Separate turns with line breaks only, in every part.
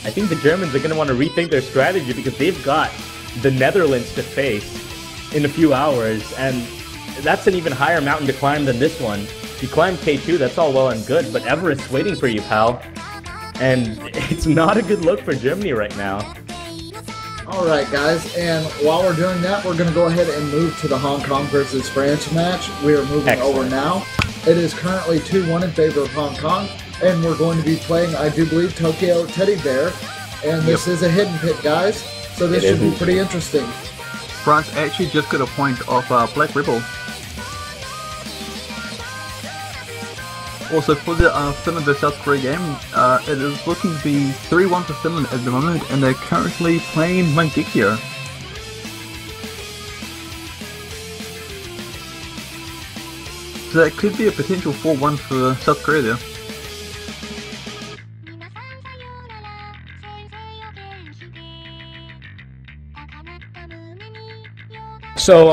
I think the Germans are going to want to rethink their strategy because they've got the Netherlands to face in a few hours, and that's an even higher mountain to climb than this one. You climb K2, that's all well and good, but Everest's waiting for you, pal. And it's not a good look for Germany right now.
Alright guys, and while we're doing that, we're going to go ahead and move to the Hong Kong versus France match. We are moving over now. It is currently 2-1 in favor of Hong Kong, and we're going to be playing, I do believe, Tokyo Teddy Bear. And this is a hidden pit, guys, so this should be pretty interesting.
France actually just got a point off Black Rebel. Also, for the Finland vs South Korea game, it is looking to be 3-1 for Finland at the moment, and they're currently playing Mangekyo. So that could be a potential 4-1 for South Korea there.
So,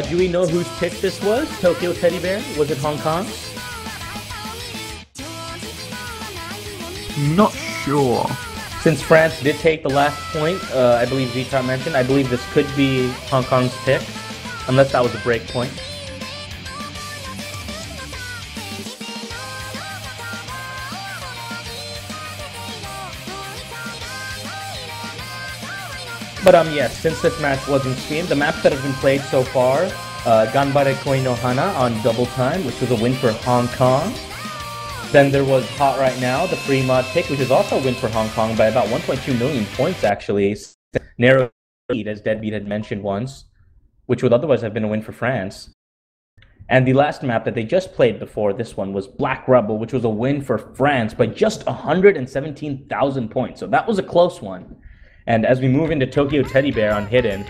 do we know whose pick this was? Tokyo Teddy Bear? Was it Hong Kong?
Not sure.
Since France did take the last point, I believe Zita mentioned, I believe this could be Hong Kong's pick, unless that was a break point. But yes, since this match wasn't streamed, the maps that have been played so far, Ganbare Koi no Hana on double time, which was a win for Hong Kong. Then there was Hot Right Now, the free mod pick, which is also a win for Hong Kong by about 1.2 million points, actually. Narrow lead, as Deadbeat had mentioned once, which would otherwise have been a win for France. And the last map that they just played before this one was Black Rebel, which was a win for France by just 117,000 points. So that was a close one. And as we move into Tokyo Teddy Bear on Hidden,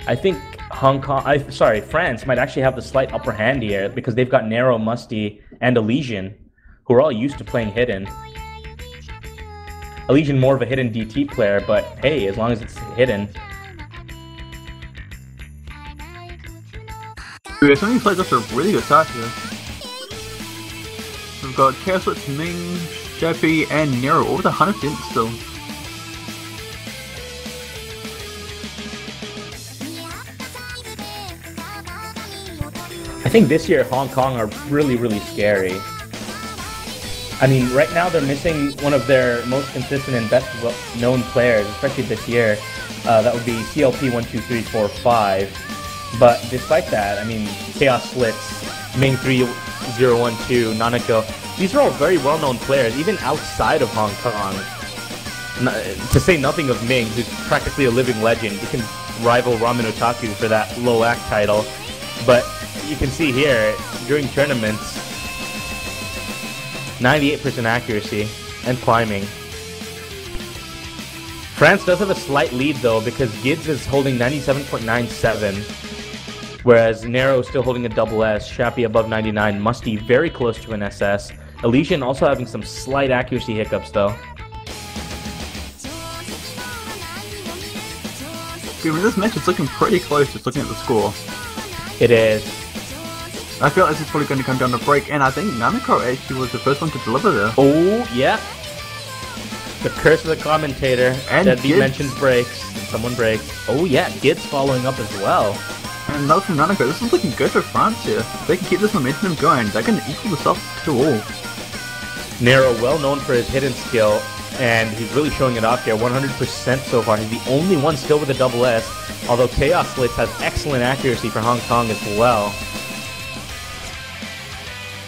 I think France might actually have the slight upper hand here because they've got Narrow, Musty, and Elysian, who are all used to playing Hidden. Elysian more of a Hidden DT player, but hey, as long as it's Hidden.
Yeah, somebody plays off a really good start here. We've got Chaos Blitz, Ming, Shappy, and Nero, all with 100% still.
I think this year Hong Kong are really, really scary. I mean, right now they're missing one of their most consistent and best known players, especially this year. That would be CLP 12345. But despite that, I mean, Chaos Slits, Ming 3012, Nanako, these are all very well-known players, even outside of Hong Kong. To say nothing of Ming, who's practically a living legend. He can rival Ramen Otaku for that low act title. But you can see here, during tournaments, 98% accuracy and climbing. France does have a slight lead though because Gids is holding 97.97, whereas Nero is still holding a double S, Shappy above 99, Musty very close to an SS, Elysian also having some slight accuracy hiccups though.
I mean, this match is looking pretty close just looking at the score.
It is.
I feel like this is probably going to come down to break, and I think Nanako actually was the first one to deliver there.
Oh, yeah. The curse of the commentator.
And
Deadbeat mentions breaks. Someone breaks. Oh, yeah. Gids following up as well.
And another from Nanako. This is looking good for France here. If they can keep this momentum going, they can equal this up to all.
Nero, well known for his hidden skill, and he's really showing it off here. 100% so far. He's the only one still with a double S, although Chaos Slits has excellent accuracy for Hong Kong as well.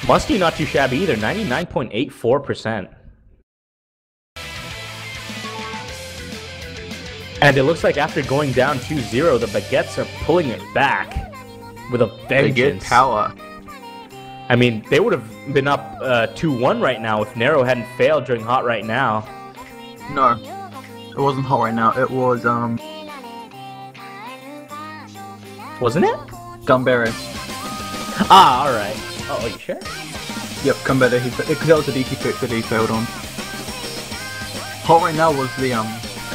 Musty not too shabby either, 99.84%. And it looks like after going down 2-0, the Baguettes are pulling it back with a vengeance.
They get power.
I mean, they would have been up 2-1 right now if Nero hadn't failed during Hot Right Now.
No, it wasn't Hot Right Now. It was,
Wasn't it?
Ganbare.
Ah, alright. Oh, are you sure?
Yep, Ganbare. Because that was the DT pick that he failed on. Hot Right Now was the,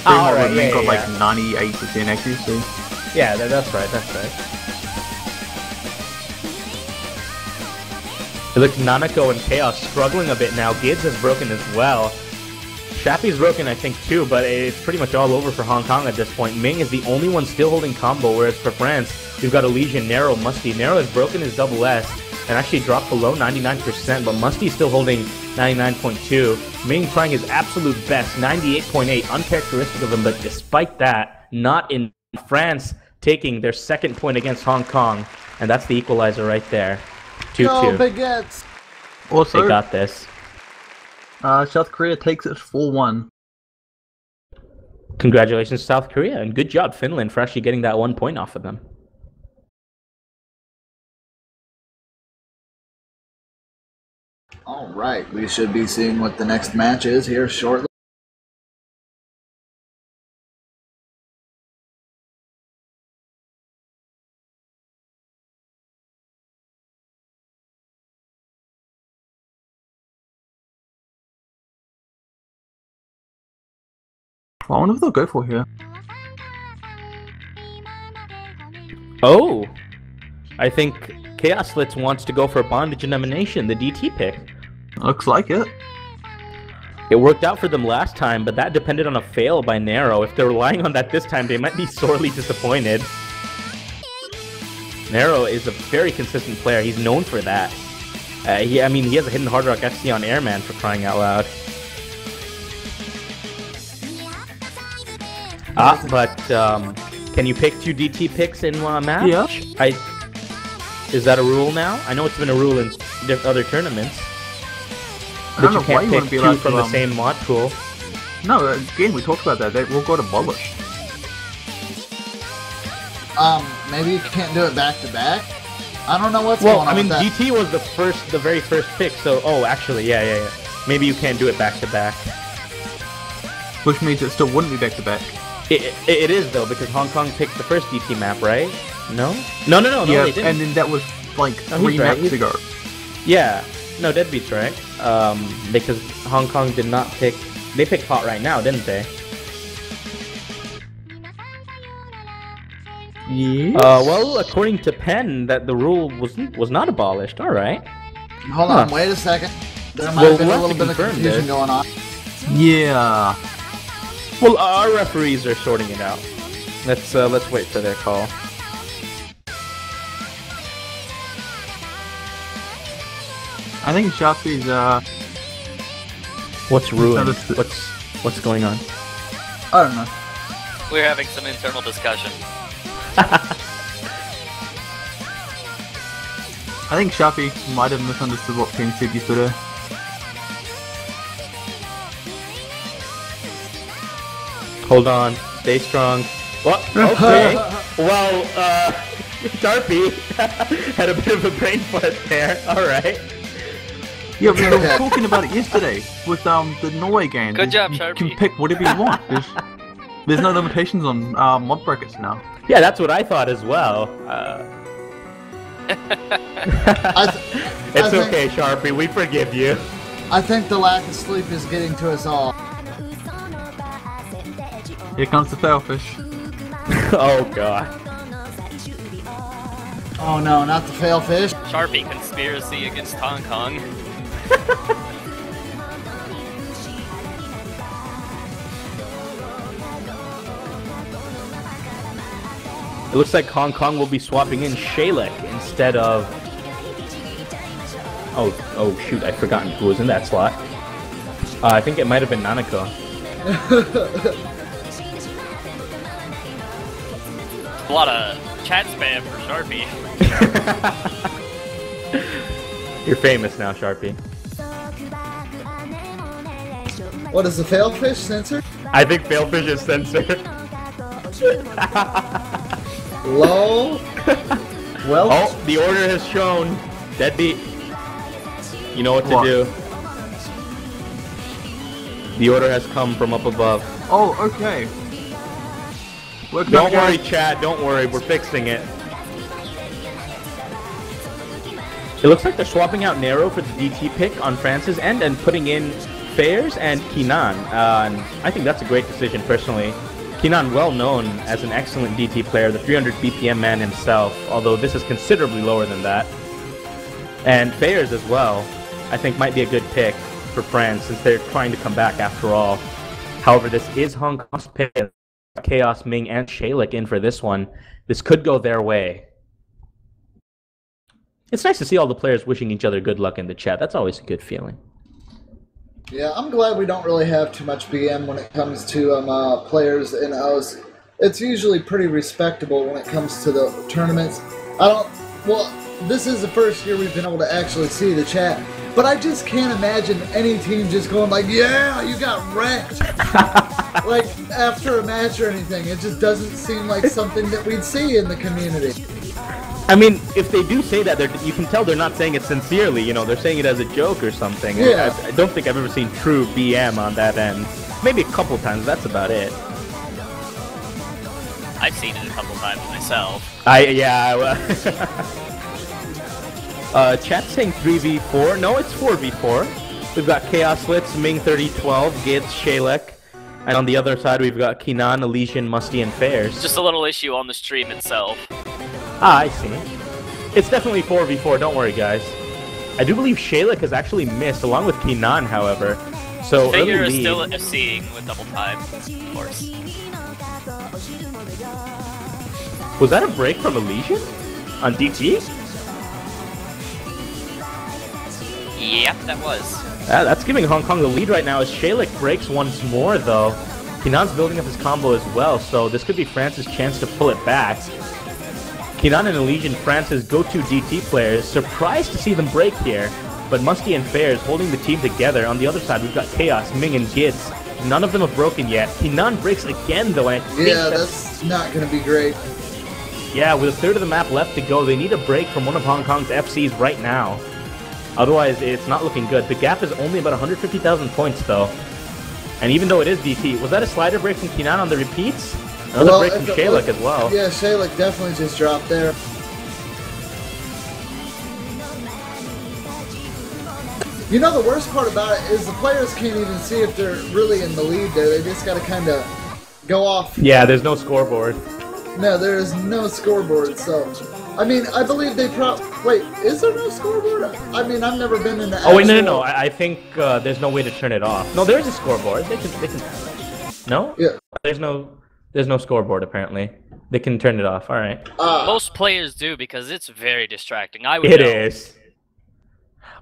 alright, yeah,
got
yeah,
like 98% accuracy.
Yeah, that's right, that's right. It looks Nanako and Chaos struggling a bit now. Gids has broken as well. Shappy's broken, I think, too, but it's pretty much all over for Hong Kong at this point. Ming is the only one still holding combo, whereas for France, we've got Elysian, Nero, Musty. Nero has broken his double S and actually dropped below 99%, but Musty's still holding 99.2. Ming trying his absolute best, 98.8, uncharacteristic of him, but despite that, not in France taking their second point against Hong Kong, and that's the equalizer right there. 2-2.
Go Baguettes!
Also,
They got this.
South Korea takes it 4-1.
Congratulations, South Korea, and good job, Finland, for actually getting that 1 point off of them.
All right, we should be seeing what the next match is here shortly.
Well, I wonder what they'll go for here.
Oh! I think Chaoslitz wants to go for Bondage and Emanation, the DT pick.
Looks like it.
It worked out for them last time, but that depended on a fail by Nero. If they're relying on that this time, they might be sorely disappointed. Nero is a very consistent player. He's known for that. He has a hidden Hard Rock FC on Airman, for crying out loud. But can you pick 2 DT picks in one match?
Yeah.
Is that a rule now? I know it's been a rule in other tournaments.
I
But
don't
you
know why
can't
you
pick
wouldn't be
2
allowed
from
to,
the same mod pool.
No, again, we talked about that. They all got abolished.
Maybe you can't do it back to back. I don't know what's
Well,
going on
I mean,
with that.
DT was the very first pick, so, oh, actually, yeah. Maybe you can't do it back to back.
Which means it still wouldn't be back to back.
It is, though, because Hong Kong picked the first DT map, right? No,
Yeah,
they didn't.
and then that was like
No,
3
he's right.
maps ago.
Yeah, no, Deadbeat's right. Because Hong Kong did not pick... They picked Hot Right Now, didn't they?
Yeah.
Well, according to Penn, that the rule was not abolished. All right.
Hold on, wait a second. There might
Well,
have been
we'll
a
have
little
to
bit of
confirm
confusion
this.
going on.
Yeah.
Well, our referees are sorting it out. Let's wait for their call.
I think Sharpie's
What's ruined?
Misunderstood.
What's going on?
I don't know.
We're having some internal discussion.
I think Sharpie might have misunderstood what King said yesterday.
Hold on. Stay strong. Well, okay. Well, Sharpie had a bit of a brain fart there. All right.
Yeah, we were talking about it yesterday with the Norway game.
Good job,
You
Sharpie.
can pick whatever you want. There's no limitations on mod brackets now.
Yeah, that's what I thought as well. It's
think-
okay, Sharpie. We forgive you.
I think the lack of sleep is getting to us all.
Here comes the Failfish.
Oh god.
Oh no, not the fail fish.
Sharpie conspiracy against Hong Kong.
It looks like Hong Kong will be swapping in Shalek instead of... Oh shoot, I'd forgotten who was in that slot. I think it might have been Nanako.
A lot of chat spam for Sharpie.
You're famous now, Sharpie.
What is the fail fish censored?
I think Failfish is censored.
Low. Well,
Oh, the order has shown. Deadbeat. You know what to
What?
do. The order has come from up above.
Oh, okay. Work
Don't
that
worry,
out.
chat. Don't worry. We're fixing it. It looks like they're swapping out Nero for the DT pick on France's end and putting in Fairs and Kinan. And I think that's a great decision, personally. Kinan, well known as an excellent DT player, the 300 BPM man himself, although this is considerably lower than that. And Fairs as well, I think might be a good pick. for France since they're trying to come back after all. However, this is Hong Kong's pick. Chaos, Ming, and Shaylik in for this one. This could go their way. It's nice to see all the players wishing each other good luck in the chat. That's always a good feeling.
Yeah, I'm glad we don't really have too much BM when it comes to players in O's. It's usually pretty respectable when it comes to the tournaments. Well, this is the first year we've been able to actually see the chat, but I just can't imagine any team just going like, yeah, you got wrecked. Like, after a match or anything. It just doesn't seem like something that we'd see in the community.
I mean, if they do say that, you can tell they're not saying it sincerely, you know, they're saying it as a joke or something.
Yeah.
I don't think I've ever seen true BM on that end. Maybe a couple times, that's about it.
I've seen it a couple times myself.
Chat's saying 3v4. No, it's 4v4. We've got Chaos Litz, Ming 3012, Gids, Shaylik. And on the other side, we've got Kinan, Elysian, Musty, and Fairs.
Just a little issue on the stream itself.
Ah, I see. It's definitely 4v4, don't worry, guys. I do believe Shaylik has actually missed, along with Kinan, however. So
Figure
early
is still
lead.
FCing with double time, of course.
Was that a break from Elysian? On DT?
Yep, that was.
That's giving Hong Kong the lead right now as Shaylik breaks once more, though. Kinan's building up his combo as well, so this could be France's chance to pull it back. Kinan and Elysian, France's go-to DT players, surprised to see them break here, but Musty and Fairs holding the team together. On the other side, we've got Chaos, Ming, and Gids. None of them have broken yet. Kinan breaks again, though, and I think
that's not going to be great.
Yeah, with a third of the map left to go, they need a break from one of Hong Kong's FCs right now. Otherwise, it's not looking good. The gap is only about 150,000 points, though. And even though it is DT, was that a slider break from Kinan on the repeats? Another break from Shaylik as well.
Yeah, Shaylik definitely just dropped there. You know, the worst part about it is the players can't even see if they're really in the lead there. They just got to kind of go off.
Yeah, there's no scoreboard.
No, there is no scoreboard, so... I mean, I believe they Wait, is there no scoreboard? I mean, I've never been in the
Oh, wait, no. I think there's no way to turn it off. No, there is a scoreboard. They can... No?
Yeah.
There's no scoreboard, apparently. They can turn it off. All right.
Most players do because it's very distracting. I would
It
know.
is.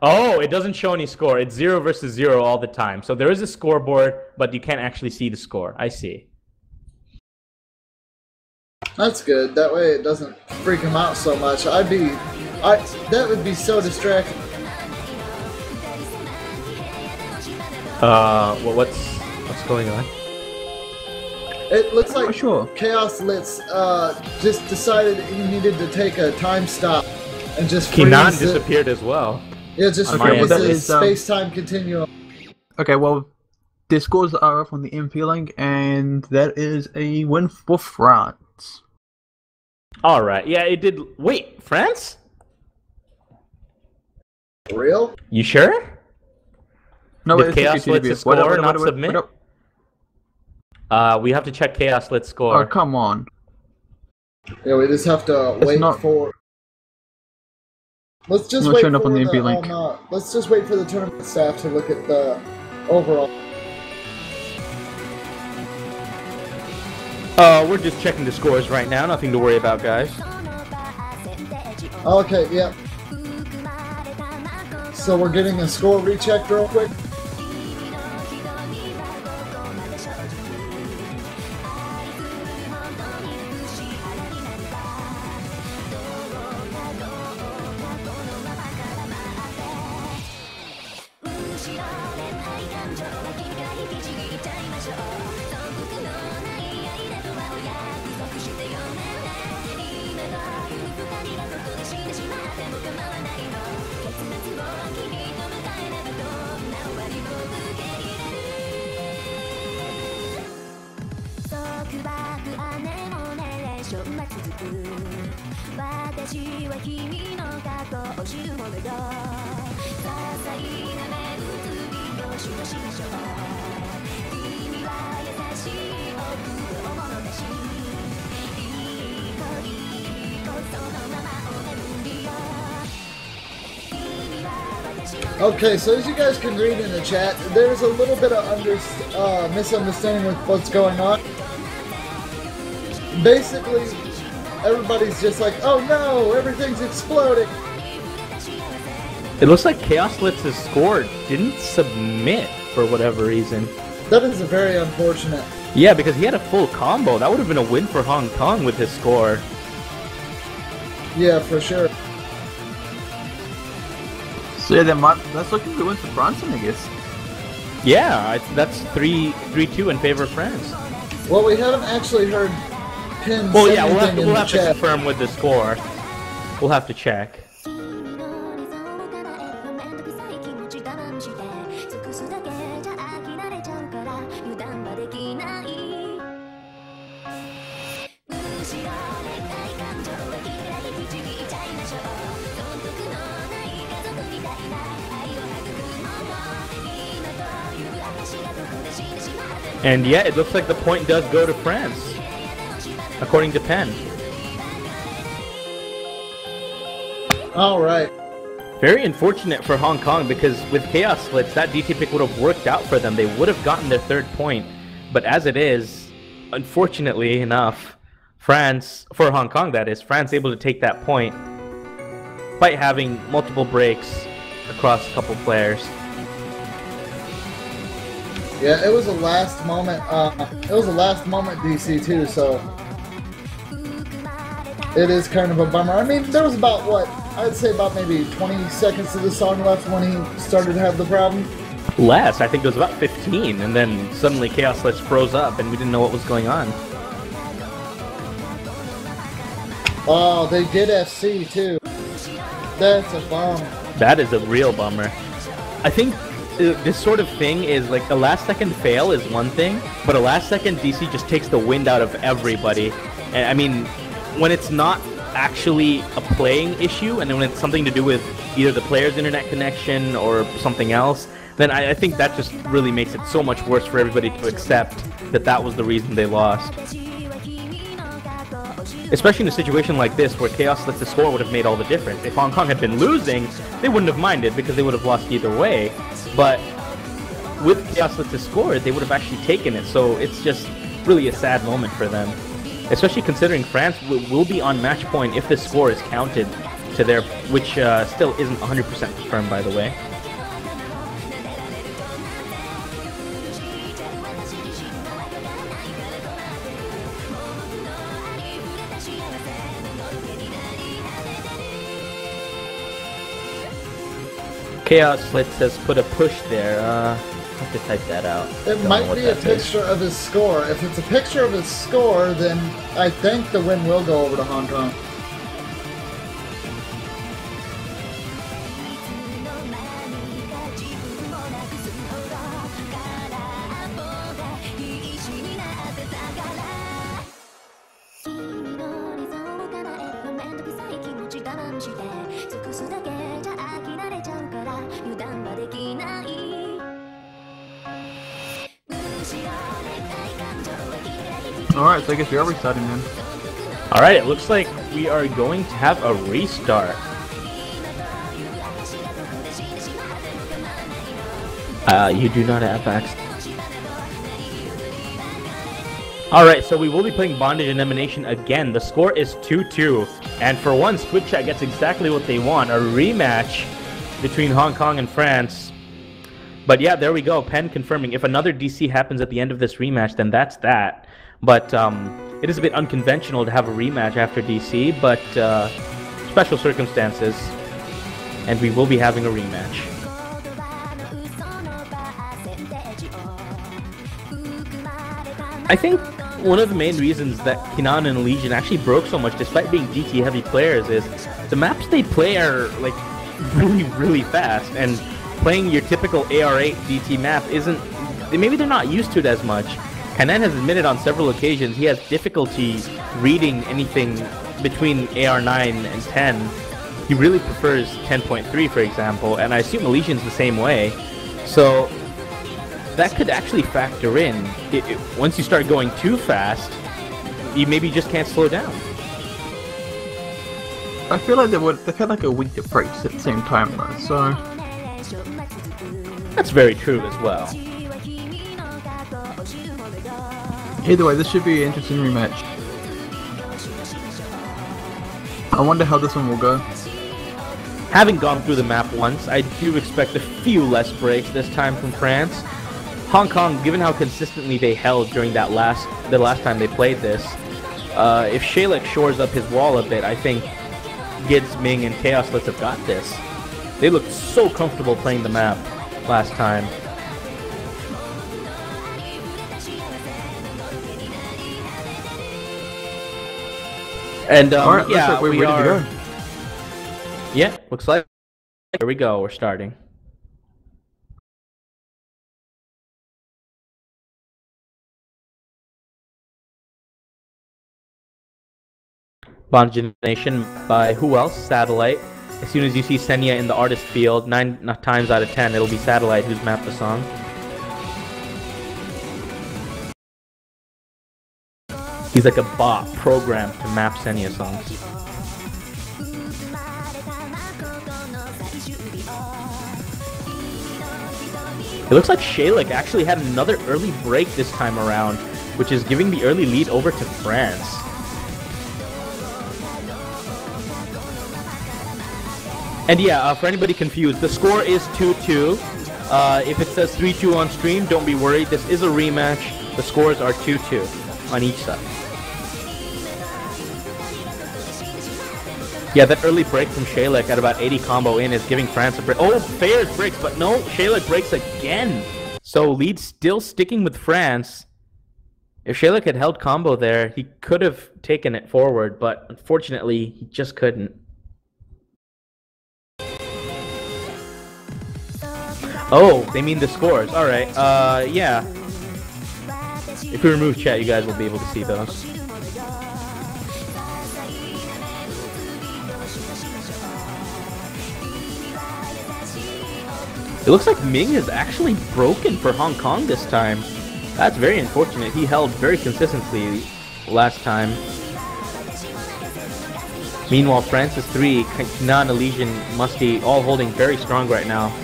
Oh, it doesn't show any score. It's 0 versus 0 all the time. So there is a scoreboard, but you can't actually see the score. I see.
That's good. That way it doesn't freak him out so much. That would be so distracting.
What's going on?
It looks like
Sure.
Chaos Litz just decided he needed to take a time stop and just freeze
Kinan
it.
disappeared as well.
Yeah, just
Okay,
freeze
well,
the
that is,
space-time continuum.
Okay, well, the scores are up on the MP link, and that is a win for France.
All right. Yeah, it did. Wait, France?
For real?
You sure?
No,
Did
it's
Chaos Litz
TTV.
score, not submit? We have to check Chaos Litz score.
Oh, come on.
Yeah, we just have to
It's
wait
not-
for... Let's just
Not
wait
showing up
for
on the MP link.
let's just wait for the tournament staff to look at the overall.
We're just checking the scores right now. Nothing to worry about, guys.
Okay, yeah. So we're getting a score rechecked real quick. Okay, so as you guys can read in the chat, there's a little bit of misunderstanding with what's going on. Basically, everybody's just like, oh no, everything's exploding.
It looks like Chaos Blitz's score didn't submit for whatever reason.
That is very unfortunate.
Yeah, because he had a full combo. That would have been a win for Hong Kong with his score.
Yeah, for sure.
So yeah, that's looking to win for Bronson, I guess.
Yeah, that's 3-2 in favor of France.
Well, we haven't actually heard Pin
Well,
say
yeah,
anything
we'll have to
chat.
confirm with the score. We'll have to check. And yeah, it looks like the point does go to France, according to Penn.
Alright.
Very unfortunate for Hong Kong, because with Chaos Blitz, that DT pick would have worked out for them. They would have gotten their third point. But as it is, unfortunately enough, France, for Hong Kong that is, France able to take that point by having multiple breaks across a couple players.
Yeah, it was a last moment. DC too, so it is kind of a bummer. I mean, there was about what I'd say about maybe 20 seconds of the song left when he started to have the problem.
Less, I think it was about 15, and then suddenly Chaos Blitz froze up, and we didn't know what was going on.
Oh, they did FC too. That's a bum.
That is a real bummer. I think this sort of thing is like a last second fail is one thing, but a last second DC just takes the wind out of everybody. And I mean, when it's not actually a playing issue, and when it's something to do with either the player's internet connection or something else, then I think that just really makes it so much worse for everybody to accept that that was the reason they lost. Especially in a situation like this where Chaos Blitz's score would have made all the difference. If Hong Kong had been losing, they wouldn't have minded because they would have lost either way. But with Chaos Blitz's score, they would have actually taken it. So it's just really a sad moment for them. Especially considering France will be on match point if this score is counted to their, which still isn't 100% confirmed, by the way. Chaos Blitz has put a push there. I have to type that out.
It might be a picture of his score. If it's a picture of his score, then I think the win will go over to Hong Kong.
Alright, so I guess we are restarting then.
Alright, it looks like we are going to have a restart. You do not have access. Alright, so we will be playing Bondage and Emanation again. The score is 2-2. And for once, Twitch Chat gets exactly what they want. A rematch between Hong Kong and France. But yeah, there we go. Penn confirming. If another DC happens at the end of this rematch, then that's that. But it is a bit unconventional to have a rematch after DC, but special circumstances. And we will be having a rematch. I think one of the main reasons that Kinan and Elysian actually broke so much despite being DT heavy players is the maps they play are like really fast, and playing your typical AR8 DT map isn't, maybe they're not used to it as much. Kinan has admitted on several occasions he has difficulty reading anything between AR9 and 10. He really prefers 10.3 for example, and I assume Elysian's the same way. So that could actually factor in. Once you start going too fast, you maybe just can't slow down.
I feel like they've had like a week to practice at the same time though, so
That's very true as well.
Either way, this should be an interesting rematch. I wonder how this one will go.
Having gone through the map once, I do expect a few less breaks this time from France. Hong Kong, given how consistently they held during the last time they played this, if Shaylik shores up his wall a bit, I think Gids, Ming, and Chaos Let's have got this. They looked so comfortable playing the map last time. And
All right,
yeah,
we're ready to go.
Yeah, looks like. Here we go. We're starting. Bond Nation by who else? Satellite. As soon as you see Senya in the artist field, 9 times out of 10, it'll be Satellite who's mapped the song. He's like a bot programmed to map Senya songs. It looks like Shaylik actually had another early break this time around, which is giving the early lead over to France. And yeah, for anybody confused, the score is 2-2. If it says 3-2 on stream, don't be worried. This is a rematch. The scores are 2-2 on each side. Yeah, that early break from Shaylik at about 80 combo in is giving France a break. Oh, Fairs breaks, but no, Shaylik breaks again. So lead still sticking with France. If Shaylik had held combo there, he could have taken it forward, but unfortunately, he just couldn't. Oh, they mean the scores. Alright, yeah. If we remove chat, you guys will be able to see those. It looks like Ming has actually broken for Hong Kong this time. That's very unfortunate. He held very consistently last time. Meanwhile, France's 3, Kinan, Elysian, Musty, all holding very strong right now.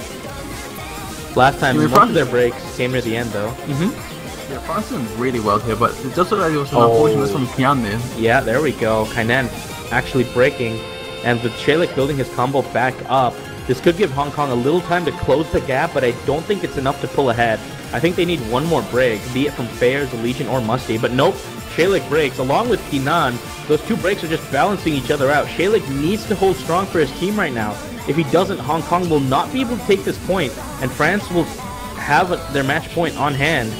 Last time, most of their breaks came near the end, though.
Yeah, France is really well here, but it does look like there was some unfortunate from Kian there.
Yeah, there we go. Kainan actually breaking, and with Shaylik building his combo back up, this could give Hong Kong a little time to close the gap, but I don't think it's enough to pull ahead. I think they need one more break, be it from Fairs, Elysian, or Musty, but nope, Shaylik breaks. Along with Kinan, those two breaks are just balancing each other out. Shaylik needs to hold strong for his team right now. If he doesn't, Hong Kong will not be able to take this point, and France will have their match point on hand.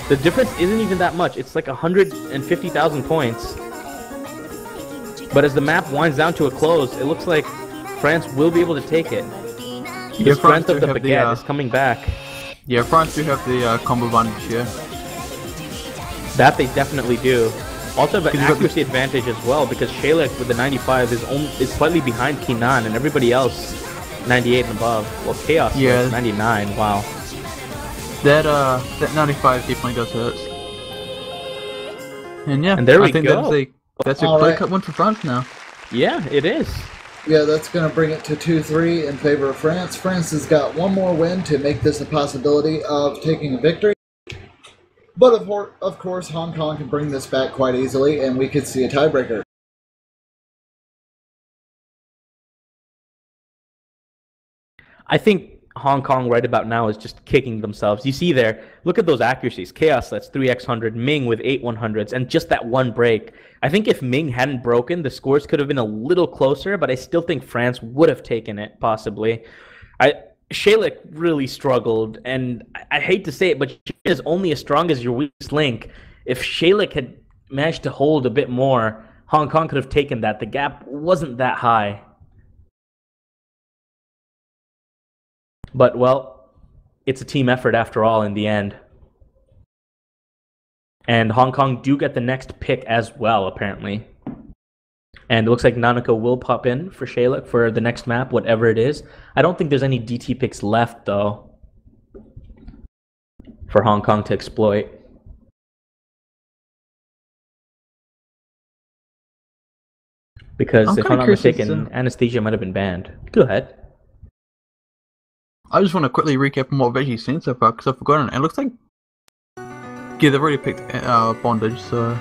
The difference isn't even that much. It's like 150,000 points. But as the map winds down to a close, it looks like France will be able to take it. The strength of the baguette is coming back.
Yeah, France do have the combo advantage here.
That they definitely do. Also have an accuracy advantage as well, because Shaylik with the 95 is slightly behind Kinan, and everybody else 98 and above. Well, Chaos is 99. Wow.
That 95 definitely does hurt. And yeah,
and there we
I think
go.
That's a clear-cut one for France now.
Yeah, it is.
Yeah, that's going to bring it to 2-3 in favor of France. France has got one more win to make this a possibility of taking a victory. But of course, Hong Kong can bring this back quite easily, and we could see a tiebreaker.
I think Hong Kong right about now is just kicking themselves. You see there, look at those accuracies. Chaos, that's 3x100, Ming with 8 100s, and just that one break. I think if Ming hadn't broken, the scores could have been a little closer, but I still think France would have taken it, possibly. Shaylik really struggled, and I hate to say it, but she is only as strong as your weakest link. If Shaylik had managed to hold a bit more, Hong Kong could have taken that. The gap wasn't that high. But, well, it's a team effort after all in the end. And Hong Kong do get the next pick as well, apparently. And it looks like Nanako will pop in for Shaylik for the next map, whatever it is. I don't think there's any DT picks left, though, for Hong Kong to exploit. Because if I'm not mistaken, Anesthesia might have been banned. Go ahead.
I just want to quickly recap on what we've actually seen so far, because I've forgotten. It looks like... Yeah, they've already picked Bondage, so...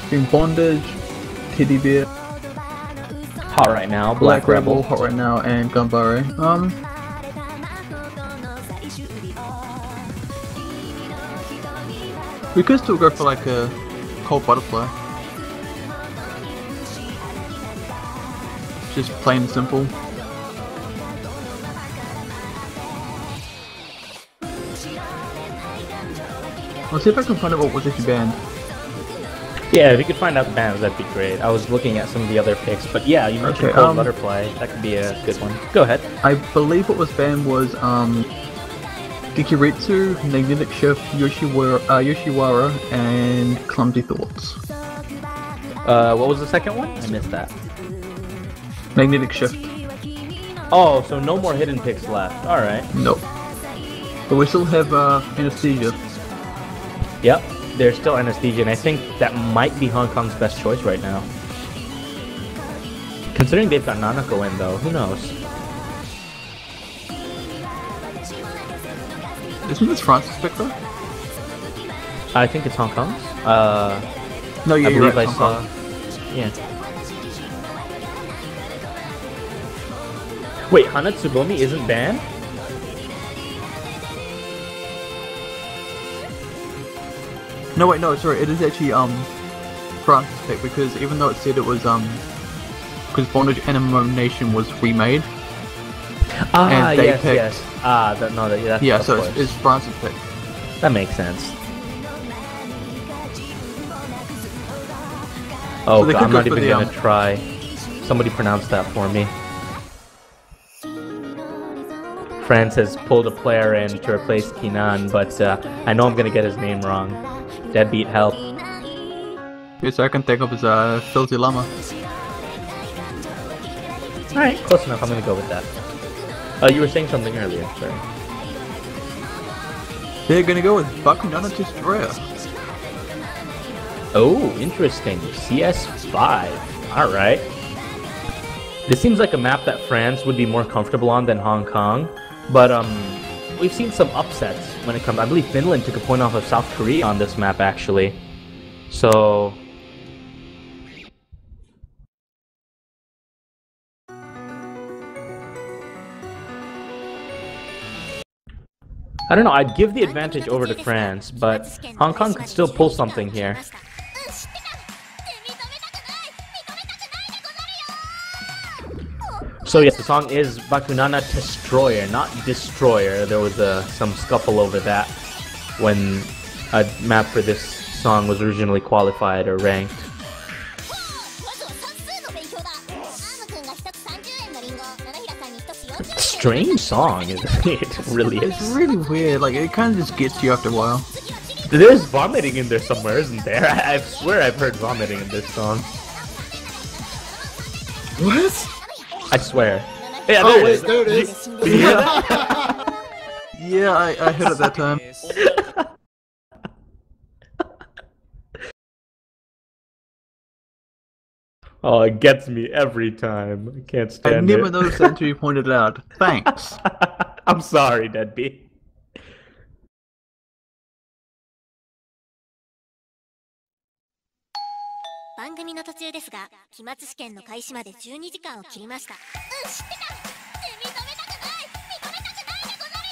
Been Bondage, Teddy Bear...
Hot right now, Black Rebel.
Hot right now, and Ganbare. We could still go for like a Cold Butterfly. Just plain and simple. Let's see if I can find out what was actually banned.
Yeah, if you could find out the bands, that'd be great. I was looking at some of the other picks, but yeah, you mentioned Cold Butterfly. That could be a good one. Go ahead.
I believe what was banned was Gikiritsu, Magnetic Shift, Yoshiwara, and Clumsy Thoughts.
What was the second one? I missed that.
Magnetic Shift.
Oh, so no more hidden picks left. Alright.
Nope. But we still have Anesthesia.
Yep, there's still Anesthesia, and I think that might be Hong Kong's best choice right now. Considering they've got Nanako in, though, who knows?
Isn't this France's pick, though?
I think it's Hong Kong's.
No, yeah,
I
you're
believe
right,
I
Hong
saw.
Kong.
Yeah. Wait, Hana Tsubomi isn't banned?
No, wait, no, sorry, it is actually, France's pick, because even though it said it was, because Bondage Animo Nation was remade.
Ah,
and they
yes,
picked,
yes. Ah, that's
yeah,
of
so
course.
it's France's pick.
That makes sense. Oh,
So
God, I'm not even
the,
gonna try. Somebody pronounce that for me. France has pulled a player in to replace Kinan, but I know I'm gonna get his name wrong. Deadbeat help.
Yes, I can think of is Filthy Llama.
Alright, close enough. I'm gonna go with that. You were saying something earlier, sorry.
They're gonna go with Bakunana Destroyer.
Oh, interesting. CS5. Alright. This seems like a map that France would be more comfortable on than Hong Kong, but we've seen some upsets when it comes. I believe Finland took a point off of South Korea on this map, actually. So... I don't know, I'd give the advantage over to France, but Hong Kong could still pull something here. So yes, the song is Bakunana Destroyer, not Destroyer. There was some scuffle over that when a map for this song was originally qualified or ranked. Strange song, isn't it? It really is.
It's really weird, like, it kind of just gets you after a while.
There's vomiting in there somewhere, isn't there? I swear I've heard vomiting in this song.
What?
I swear. Yeah,
Oh, wait, there it is.
Did you hear that?
Yeah, I heard it that time.
Oh, it gets me every time. I can't stand it.
I never noticed that until you pointed it out. Thanks.
I'm sorry, Deadbeat.
番組の途中ですが、期末試験の開始まで12時間を切りました。知ってた。認めたくないでござる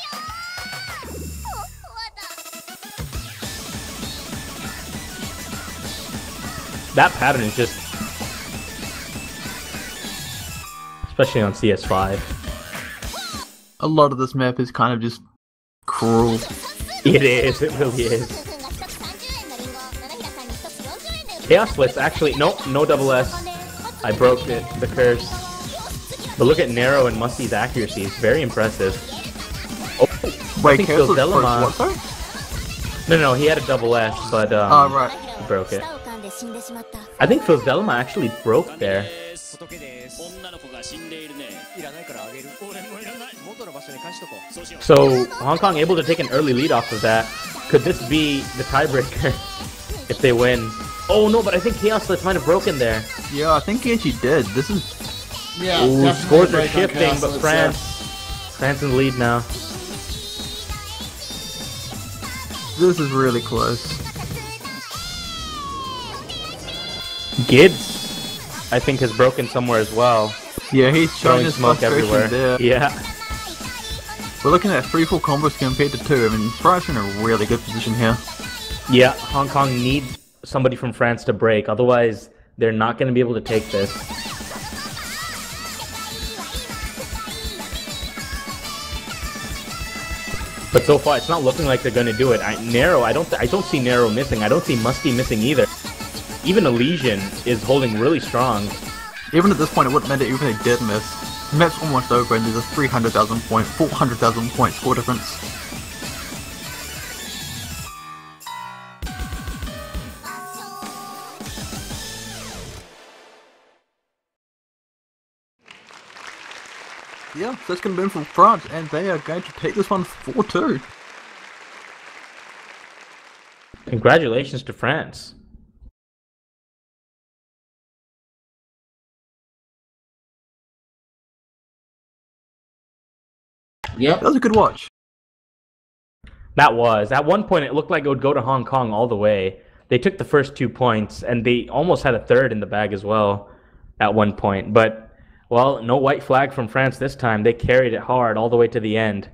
よ。
That pattern is just... especially on CS5.
A lot of this map is kind of just cruel.
It is, it really is. Chaos Blitz, actually, nope, no double S. I broke it, the curse. But look at Nero and Musty's accuracy, it's very impressive. Oh,
wait,
I think
Chaos Blitz
Phildelma...
what, sorry?
No, he had a double S, but
right.
he broke it. I think Phildelma actually broke there. So, Hong Kong able to take an early lead off of that. Could this be the tiebreaker if they win? Oh no, but I think Chaos Blitz might have broken there.
Yeah, I think he actually did. This is
Yeah,
Ooh,
definitely
scores are
break on
shifting,
Chaos
but
Lips,
France in the lead now.
This is really close.
Gibbs, I think, has broken somewhere as well.
Yeah, he's showing
Throwing
his
smoke
frustration
everywhere.
there.
Yeah.
We're looking at 3 full combos compared to 2. I mean, France are in a really good position here.
Yeah, Hong Kong need somebody from France to break, otherwise they're not going to be able to take this. But so far, it's not looking like they're going to do it. Nero, I don't see Nero missing. I don't see Musty missing either. Even Elysian is holding really strong.
Even at this point, it wouldn't matter even if they did miss. The map's almost over and there's a 300,000 point, 400,000 point score difference. Yeah, so that's going to be in from France, and they are going to take this one 4-2.
Congratulations to France.
Yep.
That was a good watch.
That was. At one point, it looked like it would go to Hong Kong all the way. They took the first 2 points, and they almost had a third in the bag as well at one point. But, well, no white flag from France this time. They carried it hard all the way to the end,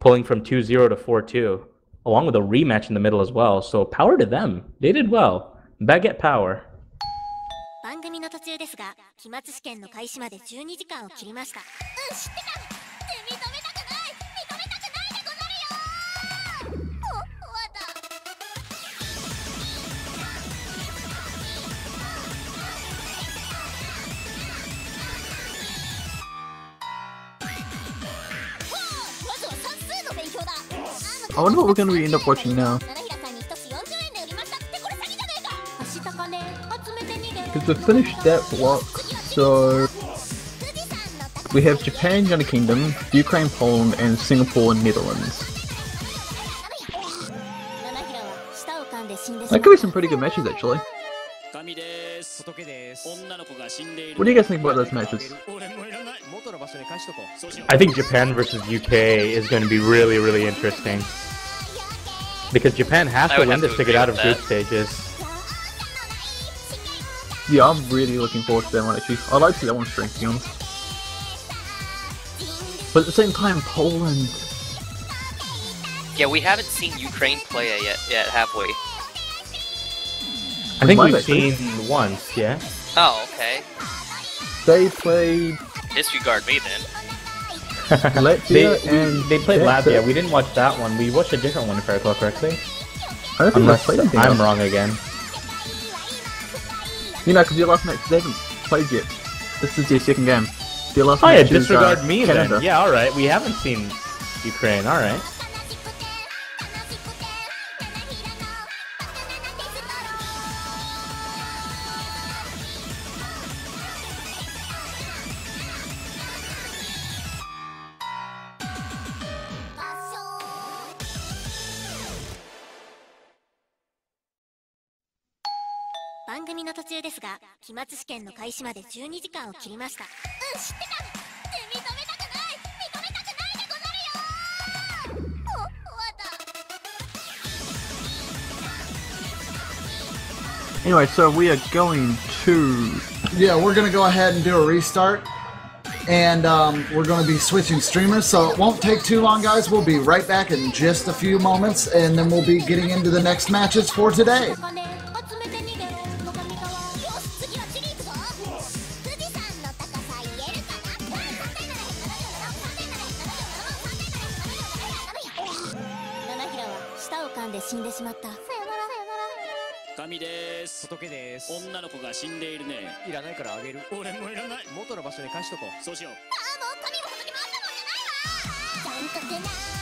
pulling from 2-0 to 4-2, along with a rematch in the middle as well. So power to them. They did well. Baguette power.
番組の途中ですが、期末試験の開始まで12時間を切りました。うん、知ってた。って認めたくない、認めたくないでござるよ。終わった。まずは算数の勉強だ。
I wonder what we're going to end up watching now.
七平さんに1つ40円で売りましたってこれ詐欺じゃねえか。明日金集めて逃げ。
Because we've finished that block, so we have Japan, United Kingdom, Ukraine, Poland, and Singapore, Netherlands. That could be some pretty good matches, actually. What do you guys think about those matches?
I think Japan versus UK is going to be really, really interesting. Because Japan has to win this to get out of group stages.
Yeah, I'm really looking forward to that one, actually. I'd like to see that one strength, to be honest. But at the same time, Poland...
Yeah, we haven't seen Ukraine play it yet, have we?
I think
might
we've
actually.
seen once, yeah?
Oh, okay.
They played
Disregard me then.
Latvia and...
They played
that's
Latvia.
it.
We didn't watch that one. We watched a different one, if I recall correctly.
I don't think they
Unless
played anything
I'm
else.
wrong again.
You know, because your last match, they haven't played yet. This is their second game. Their last
Oh yeah,
match is,
disregard me
Canada.
then. Yeah, alright. We haven't seen Ukraine. Alright.
「番組の途中ですが、期末試験の開始まで12時間を切りました。うん、知ってた。って認めたくない、認めたくないでござるよ。終わった。
Anyway, so we are going to...
Yeah, we're going to go ahead and do a restart. And we're going to be switching streamers, so it won't take too long, guys. We'll be right back in just a few moments, and then we'll be getting into the next matches for today.
金集めて逃げろ。野上川。よし、次はチリ行くぞ。富士山の高さ言えるかな。七平は舌を噛んで死んでしまった。さよなら。
神です。仏です。女の子が死んでいるね。いらないからあげる。俺もいらない。元の場所に返しとこう。そうしよう。
ああ、もう神も仏もあったもんじゃないわ。ちゃんと出な